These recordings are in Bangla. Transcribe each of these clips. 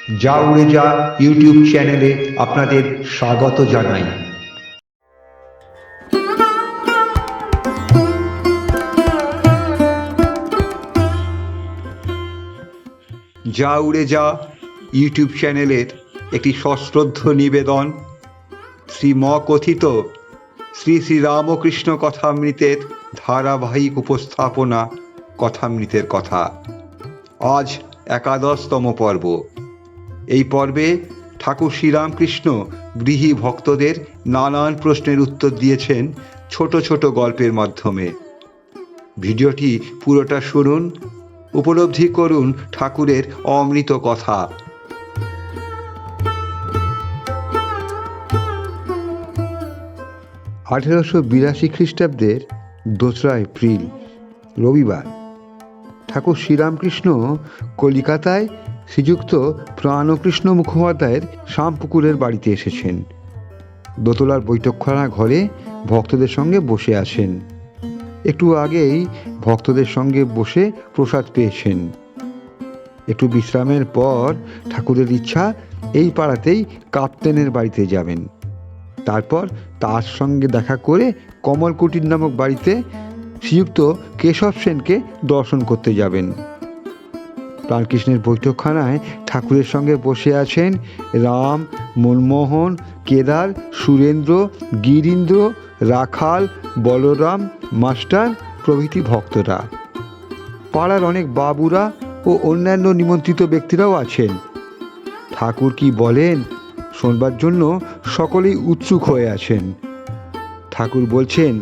যা উড়ে যা ইউটিউব চ্যানেলে আপনাদের স্বাগত জানাই। যা উড়ে যা ইউটিউব চ্যানেলের একটি সশ্রদ্ধ নিবেদন, শ্রীমকথিত শ্রী শ্রী রামকৃষ্ণ কথামৃতের ধারাবাহিক উপস্থাপনা কথামৃতের কথা। আজ 11তম পর্ব। এই পর্বে ঠাকুর শ্রীরামকৃষ্ণ গৃহী ভক্তদের নানান প্রশ্নের উত্তর দিয়েছেন ছোট ছোট গল্পের মাধ্যমে। ভিডিওটি পুরোটা শুনুন, উপলব্ধি করুন ঠাকুরের অমৃত কথা। 1882 খ্রিস্টাব্দের 2রা এপ্রিল রবিবার ঠাকুর শ্রীরামকৃষ্ণ কলিকাতায় শ্রীযুক্ত প্রাণকৃষ্ণ মুখোপাধ্যায়ের শামপুকুরের বাড়িতে এসেছেন। দোতলার বৈঠকখানা ঘরে ভক্তদের সঙ্গে বসে আছেন। একটু আগেই ভক্তদের সঙ্গে বসে প্রসাদ পেয়েছেন। একটু বিশ্রামের পর ঠাকুরের ইচ্ছা এই পাড়াতেই কাপ্তেনের বাড়িতে যাবেন। তারপর তার সঙ্গে দেখা করে কমলকুটির নামক বাড়িতে শ্রীযুক্ত কেশব সেনকে দর্শন করতে যাবেন। প্রাণকৃষ্ণের বৈঠকখানায় ঠাকুরের সঙ্গে বসে আছেন রাম, মনমোহন, কেদার, সুরেন্দ্র, গিরীন্দ্র, রাখাল, বলরাম, মাস্টার প্রভৃতি ভক্তরা। পাড়ার অনেক বাবুরা ও অন্যান্য নিমন্ত্রিত ব্যক্তিরাও আছেন। ঠাকুর কি বলেন শোনবার জন্য সকলেই উৎসুক হয়ে আছেন। ঠাকুর বলছেন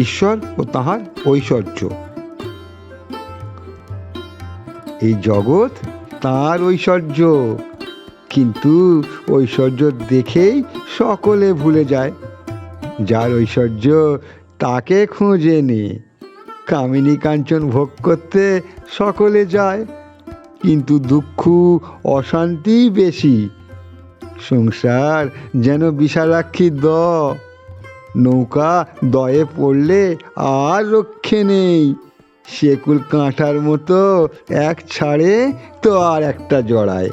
ঈশ্বর ও তাঁহার ঐশ্বর্য। এই জগৎ তাঁর ঐশ্বর্য, কিন্তু ঐশ্বর্য দেখেই সকলে ভুলে যায়। যার ঐশ্বর্য তাকে খোঁজে নে। কামিনী কাঞ্চন ভোগ করতে সকলে যায়, কিন্তু দুঃখ অশান্তি বেশি। সংসার যেন বিশালাক্ষী দ, নৌকা দয়ে পড়লে আর রক্ষে নেই। সেকুল কাঁটার মতো এক ছাড়ে তো আর একটা জড়ায়।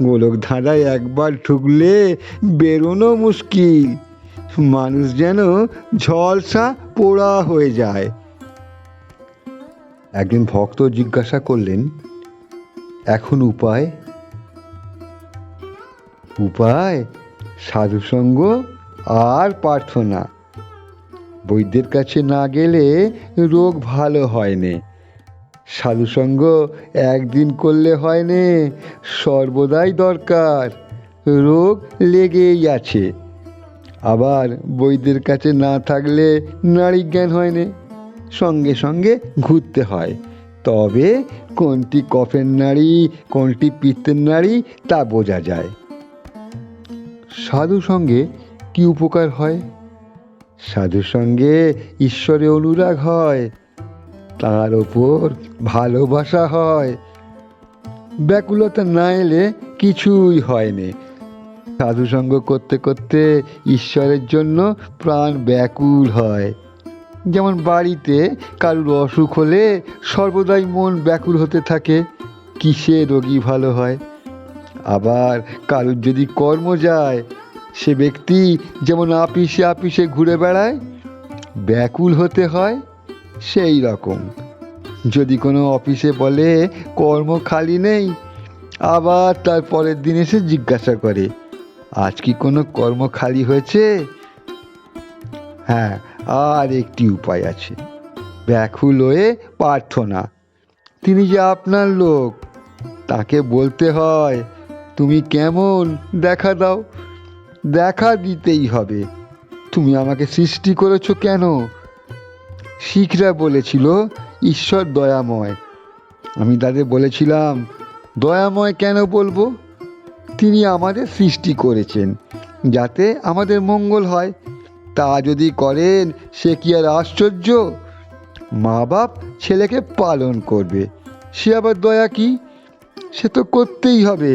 গোলক ধাঁধায় একবার ঢুকলে বেরোনো মুশকিল। মানুষ যেন ঝলসা পোড়া হয়ে যায়। একজন ভক্ত জিজ্ঞাসা করলেন, এখন উপায়? উপায় সাধুসঙ্গ আর প্রার্থনা। বৈদ্যের কাছে না গেলে রোগ ভালো হয় না। সাধুসঙ্গ একদিন করলে হয় না, সর্বদাই দরকার। রোগ লেগেই আছে। আবার বৈদ্যের কাছে না থাকলে নাড়ি জ্ঞান হয় না, সঙ্গে সঙ্গে ঘুরতে হয়। তবে কোনটি কফের নাড়ি কোনটি পিত্তের নাড়ি তা বোঝা যায়। সাধু সঙ্গে কি উপকার হয়? সাধু সঙ্গে ঈশ্বরে অনুরাগ হয়, তার ওপর ভালোবাসা হয়। ব্যাকুলতা না এলে কিছুই হয় না। সাধু সঙ্গ করতে করতে ঈশ্বরের জন্য প্রাণ ব্যাকুল হয়। যেমন বাড়িতে কারুর অসুখ হলে সর্বদাই মন ব্যাকুল হতে থাকে, কিসে রোগী ভালো হয়। আবার কারুর যদি কর্ম যায়, সে ব্যক্তি যেমন আপিসে আপিসে ঘুরে বেড়ায়, ব্যাকুল হতে হয়। সেই রকম যদি কোনো অফিসে বলে কর্ম খালি নেই, আবার তার পরের দিন এসে জিজ্ঞাসা করে আজ কি কোনো কর্ম খালি হয়েছে? হ্যাঁ, আর একটি উপায় আছে, ব্যাকুল হয়ে প্রার্থনা। তিনি যে আপনার লোক, তাকে বলতে হয় তুমি কেমন দেখা দাও। দেখা দিতেই হবে। তুমি আমাকে সৃষ্টি করেছো কেন? শিখরা বলেছিল ঈশ্বর দয়াময়। আমি তাদের বলেছিলাম দয়াময় কেন বলবো? তিনি আমাদের সৃষ্টি করেছেন যাতে আমাদের মঙ্গল হয়। তা যদি করেন সে কি আর আশ্চর্য? মা বাপ ছেলেকে পালন করবে, সে আবার দয়া কি? সে তো করতেই হবে।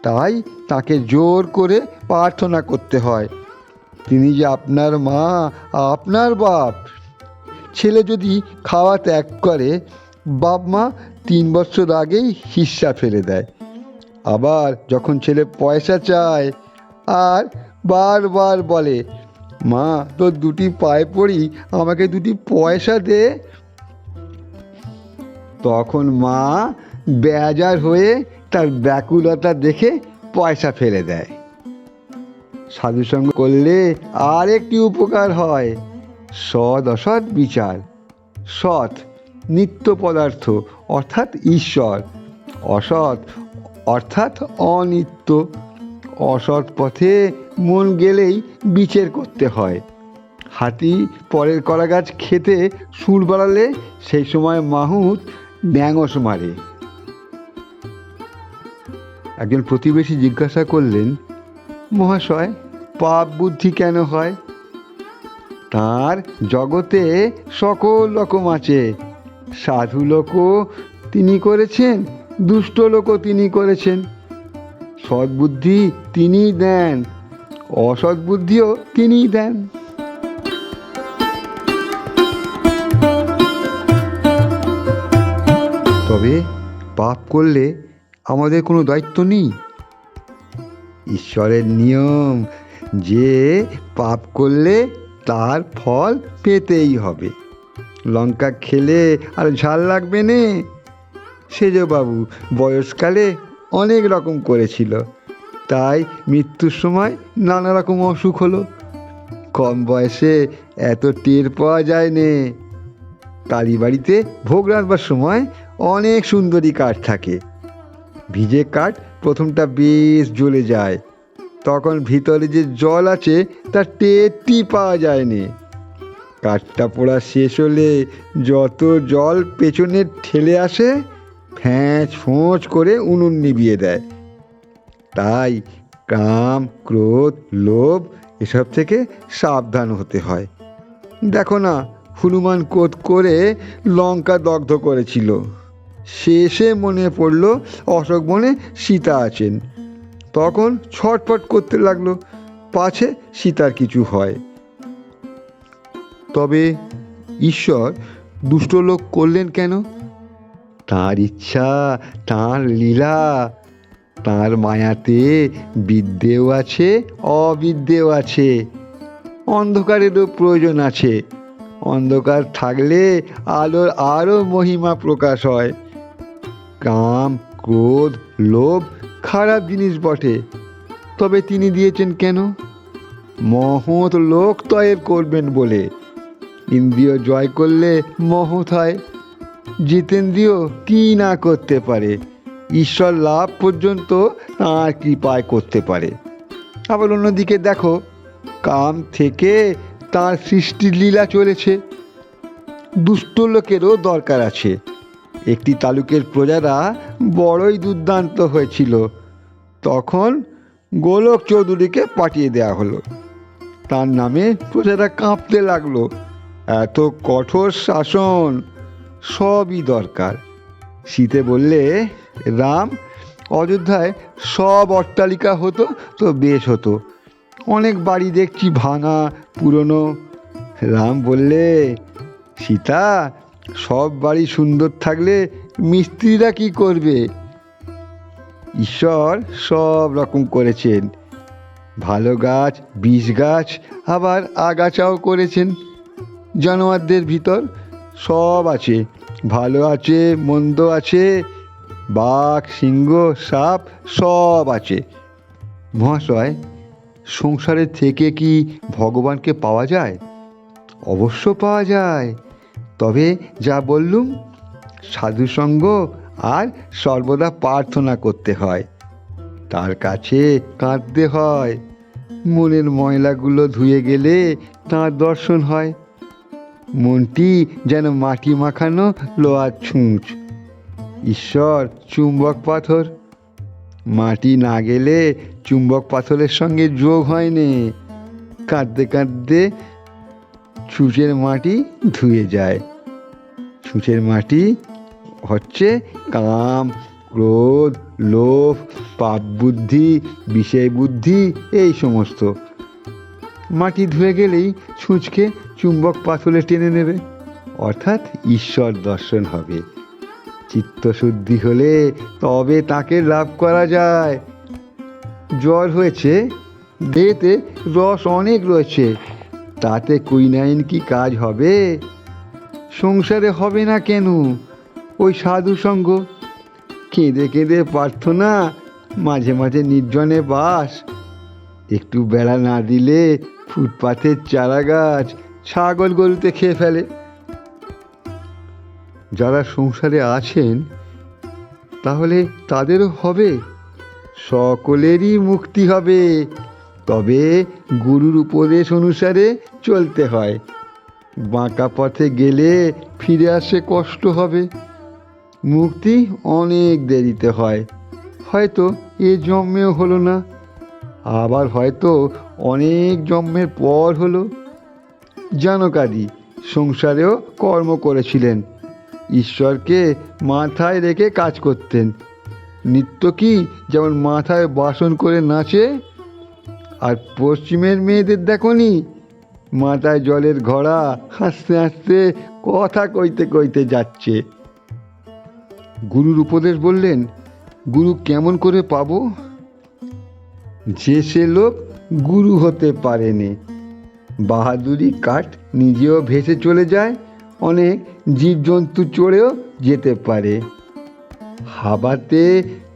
তাই তাকে জোর করে প্রার্থনা করতে হয়। তিনি যে আপনার মা, আপনার বাপ। ছেলে যদি খাওয়া ত্যাগ করে, বাপ মা 3 বছর আগেই হিস্সা ফেলে দেয়। আবার যখন ছেলে পয়সা চায় আর বারবার বলে, মা তোর দুটি পায়ে পড়ি, আমাকে দুটি পয়সা দে, তখন মা বেজার হয়ে তার ব্যাকুলতা দেখে পয়সা ফেলে দেয়। সাধুসঙ্গ করলে আর একটি উপকার হয়, সৎ অসৎ বিচার। সৎ নিত্য পদার্থ অর্থাৎ ঈশ্বর, অসৎ অর্থাৎ অনিত্য। অসৎ পথে মন গেলেই বিচার করতে হয়। হাতি পরের কলা গাছ খেতে সুর বাড়ালে সেই সময় মাহুত ড্যাঙস মারে। একজন প্রতিবেশী জিজ্ঞাসা করলেন, মহাশয় পাপ বুদ্ধি কেন হয়? তার জগতে সকল রকম আছে, সাধু লোকও তিনি করেছেন, দুষ্ট লোকও তিনি করেছেন। সদ্বুদ্ধি তিনিই দেন, অসৎ বুদ্ধিও তিনিই দেন। তবে পাপ করলে আমাদের কোনো দায়িত্ব নেই। ঈশ্বরের নিয়ম যে পাপ করলে তার ফল পেতেই হবে। লঙ্কা খেলে আর ঝাল লাগবে নে। সেজবাবু বয়সকালে অনেক রকম করেছিল, তাই মৃত্যুর সময় নানা রকম অসুখ হলো। কম বয়সে এত টের পাওয়া যায় নে। কালী বাড়িতে ভোগ রাঁধবার সময় অনেক সুন্দরী কাঠ থাকে। ভিজে কাঠ প্রথমটা বেশ জ্বলে যায়, তখন ভিতরে যে জল আছে তার টেরটি পাওয়া যায়নি। কাঠটা পোড়া শেষ হলে যত জল পেছনে ঠেলে আসে ফ্যাঁচ ফোঁচ করে উনুন নিভিয়ে দেয়। তাই কাম, ক্রোধ, লোভ এসব থেকে সাবধান হতে হয়। দেখো না, হনুমান ক্রোধ করে লঙ্কা দগ্ধ করেছিল। শেষে মনে পড়ল অশোক বনে সীতা আছেন, তখন ছটফট করতে লাগলো পাছে সীতার কিছু হয়। তবে ঈশ্বর দুষ্ট লোক করলেন কেন? তাঁর ইচ্ছা, তাঁর লীলা। তাঁর মায়াতে বিদ্যেও আছে, অবিদ্যেও আছে। অন্ধকারেরও প্রয়োজন আছে। অন্ধকার থাকলে আলোর আরও মহিমা প্রকাশ হয়। কাম, ক্রোধ, লোভ খারাপ জিনিস বটে, তবে তিনি দিয়েছেন কেন? মহৎ লোক তয়ের করবেন বলে। ইন্দ্রিয় জয় করলে মহৎ হয়। জিতেন্দ্রিয় কি না করতে পারে, ঈশ্বর লাভ পর্যন্ত তাঁর কৃপায় করতে পারে। আবার অন্যদিকে দেখো, কাম থেকে তাঁর সৃষ্টির লীলা চলেছে। দুষ্ট লোকেরও দরকার আছে। একটি তালুকের প্রজারা বড়ই দুর্দান্ত হয়েছিল, তখন গোলক চৌধুরীকে পাঠিয়ে দেওয়া হলো। তার নামে প্রজারা কাঁপতে লাগলো। এত কঠোর শাসন সবই দরকার। সীতে বললে, রাম, অযোধ্যায় সব অট্টালিকা হতো তো বেশ হতো, অনেক বাড়ি দেখছি ভাঙা পুরনো। রাম বললে, সীতা, সব বাড়ি সুন্দর থাকলে মিস্ত্রিরা কি করবে? ঈশ্বর সব রকম করেছেন, ভালো গাছ, বিষ গাছ, আবার আগাছাও করেছেন। জানোয়ারদের ভিতর সব আছে, ভালো আছে, মন্দ আছে, বাঘ, সিংহ, সাপ সব আছে। মহাশয়, সংসারে থেকে কি ভগবানকে পাওয়া যায়? অবশ্য পাওয়া যায়, তবে যা বললুম, সাধুসঙ্গ আর সর্বদা প্রার্থনা করতে হয়। তার কাছে কাঁদতে হয়। মনের ময়লাগুলো ধুয়ে গেলে তাঁর দর্শন হয়। মনটি যেন মাটি মাখানো লোহার ছুঁচ। ঈশ্বর চুম্বক পাথর। মাটি না গেলে চুম্বক পাথরের সঙ্গে যোগ হয়নি। কাঁদতে কাঁদতে ছুঁচের মাটি ধুয়ে যায়। ছুঁচের মাটি হচ্ছে কাম, ক্রোধ, লোভ, পাপ বুদ্ধি, বিষয় বুদ্ধি, এই সমস্ত। মাটি ধুয়ে গেলেই ছুঁচকে চুম্বক পাথরে টেনে নেবে, অর্থাৎ ঈশ্বর দর্শন হবে। চিত্তশুদ্ধি হলে তবে তাকে লাভ করা যায়। জ্বর হয়েছে, দেহেতে রস অনেক রয়েছে, তাতে কুইনাইন কি কাজ হবে? সংসারে হবে না কেন? ওই সাধু সঙ্গ, কেঁদে কেঁদে প্রার্থনা, মাঝে মাঝে নির্জনে বাস। একটু বেড়া না দিলে ফুটপাথের চারা গাছ ছাগল গরুতে খেয়ে ফেলে। যারা সংসারে আছেন তাহলে তাদেরও হবে, সকলেরই মুক্তি হবে। তবে গুরুর উপদেশ অনুসারে চলতে হয়। বাঁকা পথে গেলে ফিরে আসে কষ্ট হবে। মুক্তি অনেক দেরিতে হয়, হয়তো এ জন্মেও হলো না, আবার হয়তো অনেক জন্মের পর হলো। জানকাদি সংসারেও কর্ম করেছিলেন, ঈশ্বরকে মাথায় রেখে কাজ করতেন। নিত্য কি যেমন মাথায় বাসন করে নাচে, আর পশ্চিমের মেয়েদের দেখনি, মাথায় জলের ঘড়া, হাসতে হাসতে কথা কইতে কইতে যাচ্ছে। গুরুর উপদেশ বললেন, গুরু কেমন করে পাবো? যে সে লোক গুরু হতে পারেনি, বাহাদুরি কাঠ নিজেও ভেসে চলে যায়, অনেক জীবজন্তু চড়েও যেতে পারে। হাওয়াতে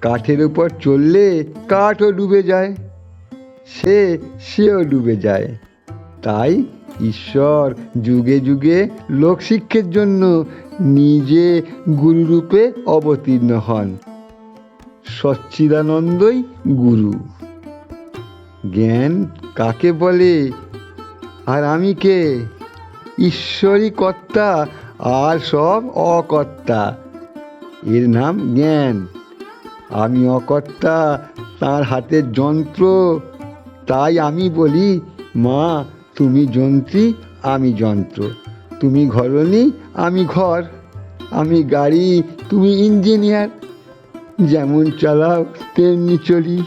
কাঠের উপর চললে কাঠও ডুবে যায়, সেও ডুবে যায়। তাই ঈশ্বর যুগে যুগে লোকশিক্ষার জন্য নিজে গুরুরূপে অবতীর্ণ হন। সচ্চিদানন্দই গুরু। জ্ঞান কাকে বলে? আর আমি কে? ঈশ্বরই কর্তা, আর সব অকর্তা। এর নাম জ্ঞান। আমি অকর্তা, তার হাতের যন্ত্র। তাই আমি বলি, মা তুমি যন্ত্রী, আমি যন্ত্র। তুমি ঘরণী, আমি ঘর। আমি গাড়ি, তুমি ইঞ্জিনিয়ার। যেমন চালাও তেমনি চলি,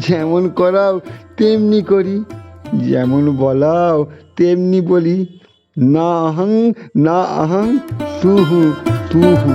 যেমন করাও তেমনি করি, যেমন বলাও তেমনি বলি। না অহং না অহং, তুহু তুহু।